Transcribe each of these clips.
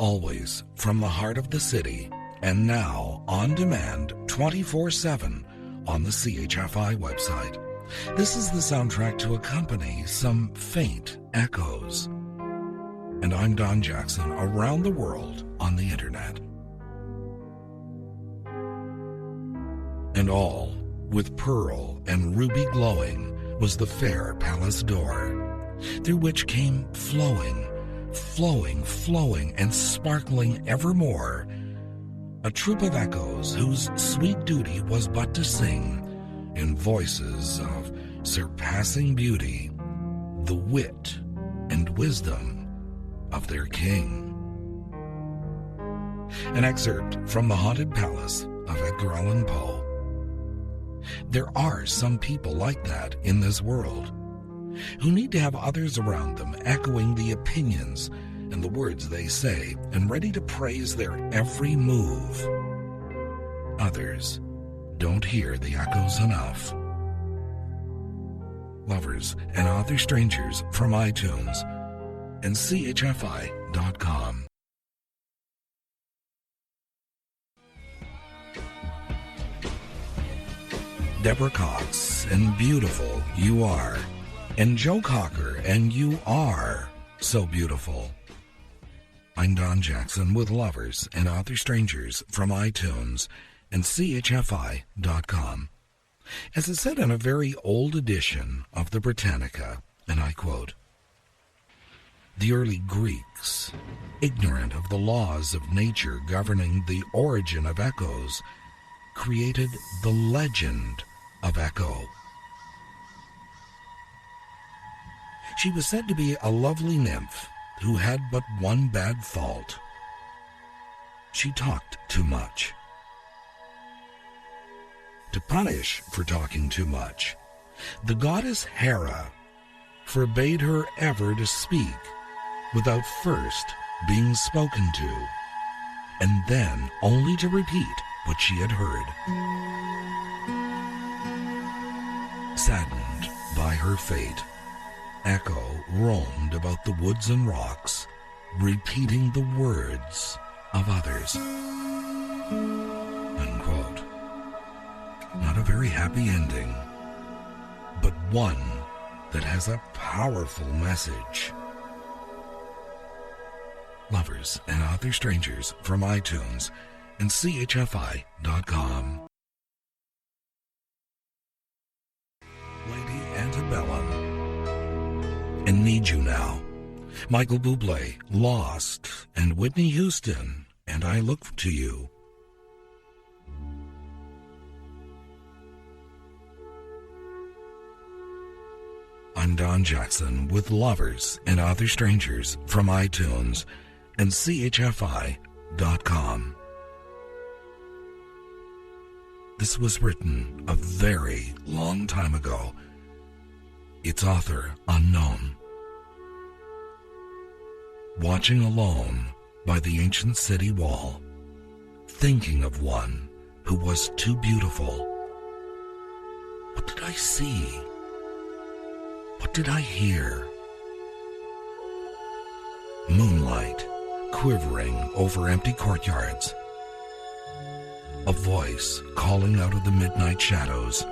always from the heart of the city, and now on demand 24/7 on the CHFI website. This is the soundtrack to accompany some faint echoes. And I'm Don Jackson, around the world on the internet. And all, with pearl and ruby glowing, was the fair palace door, through which came flowing, and sparkling evermore, a troop of echoes whose sweet duty was but to sing, in voices of surpassing beauty, the wit and wisdom of their king. An excerpt from The Haunted Palace of Edgar Allan Poe. There are some people like that in this world, who need to have others around them echoing the opinions and the words they say and ready to praise their every move. Others don't hear the echoes enough. Lovers and Other Strangers from iTunes and CHFI.com. Deborah Cox and Beautiful You Are, and Joe Cocker and You Are So Beautiful. I'm Don Jackson with Lovers and Other Strangers from iTunes and CHFI.com. As it said in a very old edition of the Britannica, and I quote, "The early Greeks, ignorant of the laws of nature governing the origin of echoes, created the legend of Echo. She was said to be a lovely nymph who had but one bad fault. She talked too much. To punish for talking too much, the goddess Hera forbade her ever to speak without first being spoken to, and then only to repeat what she had heard. Saddened by her fate, Echo roamed about the woods and rocks, repeating the words of others." Unquote. Not a very happy ending, but one that has a powerful message. Lovers and Other Strangers from iTunes and CHFI.com. Lady Antebellum and Need You Now. Michael Buble, Lost, and Whitney Houston, and I Look to You. I'm Don Jackson with Lovers and Other Strangers from iTunes and CHFI.com. This was written a very long time ago. Its author unknown. Watching alone by the ancient city wall, thinking of one who was too beautiful. What did I see? What did I hear? Moonlight quivering over empty courtyards. A voice calling out of the midnight shadows.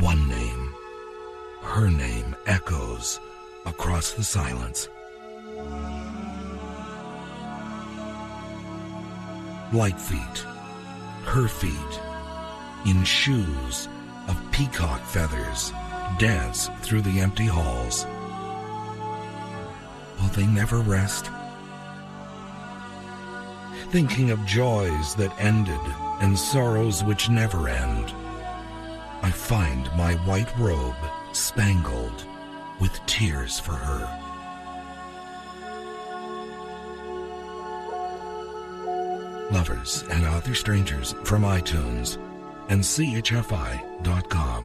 One name. Her name echoes across the silence. Light feet. Her feet. In shoes of peacock feathers dance through the empty halls. Will they never rest? Thinking of joys that ended and sorrows which never end, I find my white robe spangled with tears for her. Lovers and Other Strangers from iTunes and CHFI.com.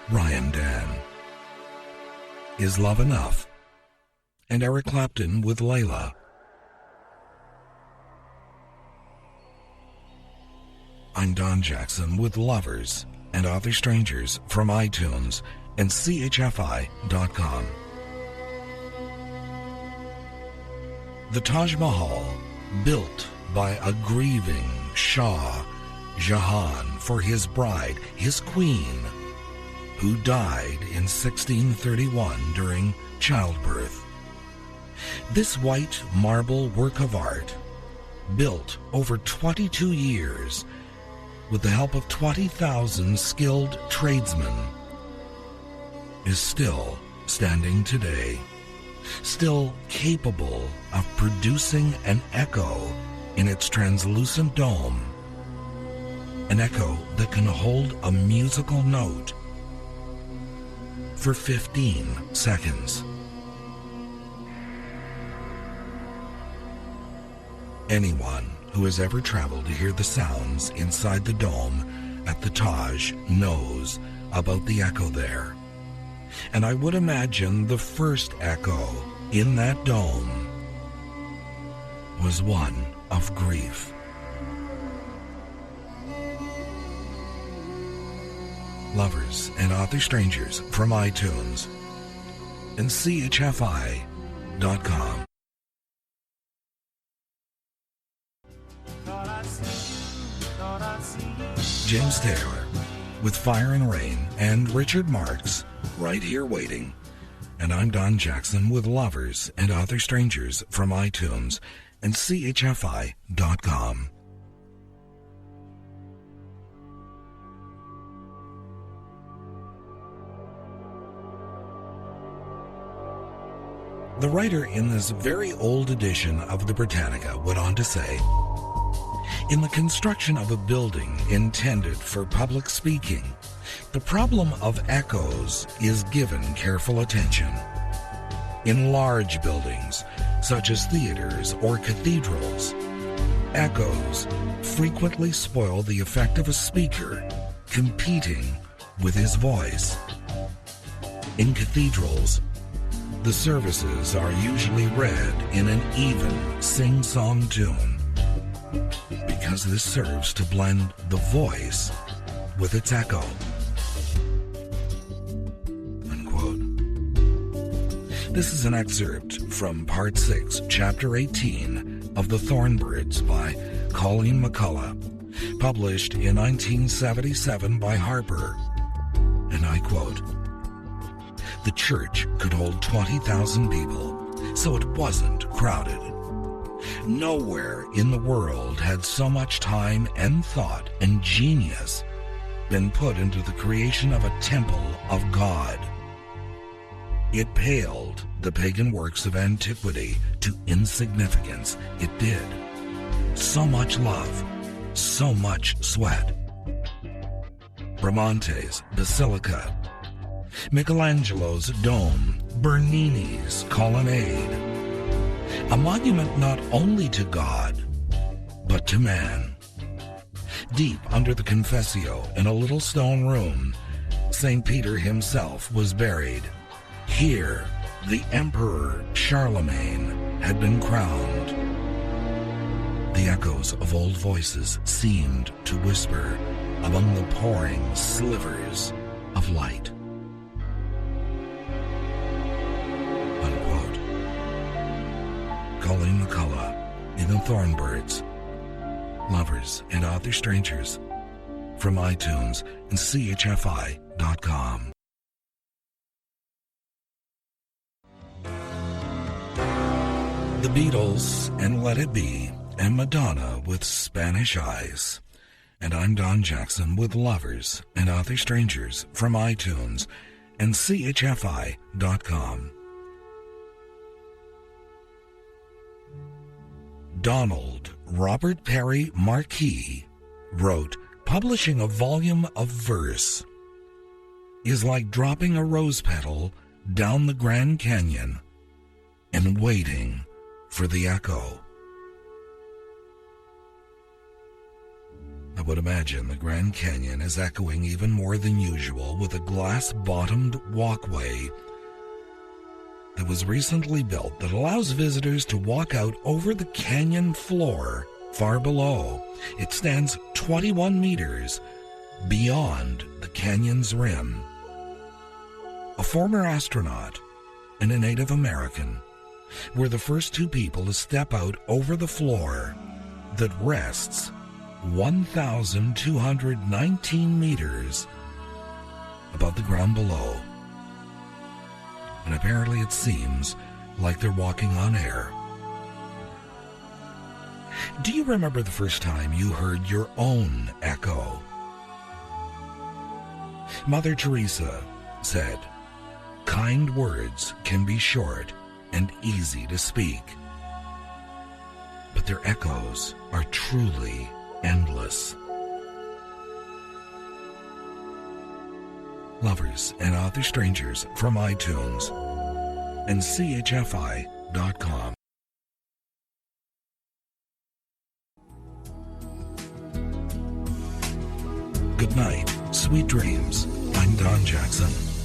RyanDan. Is Love Enough? And Eric Clapton with Layla. I'm Don Jackson with Lovers and Other Strangers from iTunes and CHFI.com. The Taj Mahal, built by a grieving Shah Jahan for his bride, his queen, who died in 1631 during childbirth. This white marble work of art, built over 22 years with the help of 20,000 skilled tradesmen, is still standing today, still capable of producing an echo in its translucent dome, an echo that can hold a musical note for 15 seconds. Anyone who has ever traveled to hear the sounds inside the dome at the Taj knows about the echo there. And I would imagine the first echo in that dome was one of grief. Lovers and Other Strangers from iTunes and CHFI.com. James Taylor with Fire and Rain and Richard Marx right here waiting. And I'm Don Jackson with Lovers and Other Strangers from iTunes and CHFI.com. The writer in this very old edition of the Britannica went on to say, in the construction of a building intended for public speaking, the problem of echoes is given careful attention. In large buildings, such as theaters or cathedrals, echoes frequently spoil the effect of a speaker competing with his voice. In cathedrals, the services are usually read in an even sing-song tune, because this serves to blend the voice with its echo. Unquote. This is an excerpt from Part 6, Chapter 18 of The Thornbirds by Colleen McCullough, published in 1977 by Harper. And I quote, "The church could hold 20,000 people, so it wasn't crowded. Nowhere in the world had so much time and thought and genius been put into the creation of a temple of God. It paled the pagan works of antiquity to insignificance. It did. So much love, so much sweat. Bramante's Basilica, Michelangelo's Dome, Bernini's Colonnade. A monument not only to God, but to man. Deep under the Confessio, in a little stone room, St. Peter himself was buried. Here, the Emperor Charlemagne had been crowned. The echoes of old voices seemed to whisper among the pouring slivers of light." Unquote. Colleen McCullough in The Thornbirds, Lovers and Other Strangers from iTunes and CHFI.com. The Beatles and Let It Be, and Madonna with Spanish Eyes. And I'm Don Jackson with Lovers and Other Strangers from iTunes and CHFI.com. Donald Robert Perry Marquis wrote, "Publishing a volume of verse is like dropping a rose petal down the Grand Canyon and waiting for the echo." I would imagine the Grand Canyon is echoing even more than usual with a glass-bottomed walkway that was recently built that allows visitors to walk out over the canyon floor far below. It stands 21 meters beyond the canyon's rim. a former astronaut and a Native American, were the first two people to step out over the floor that rests 1,219 meters above the ground below. And apparently it seems like they're walking on air. Do you remember the first time you heard your own echo? Mother Teresa said, "Kind words can be short and easy to speak, but their echoes are truly endless." Lovers and Other Strangers from iTunes and CHFI.com. Good night, sweet dreams. I'm Don Jackson.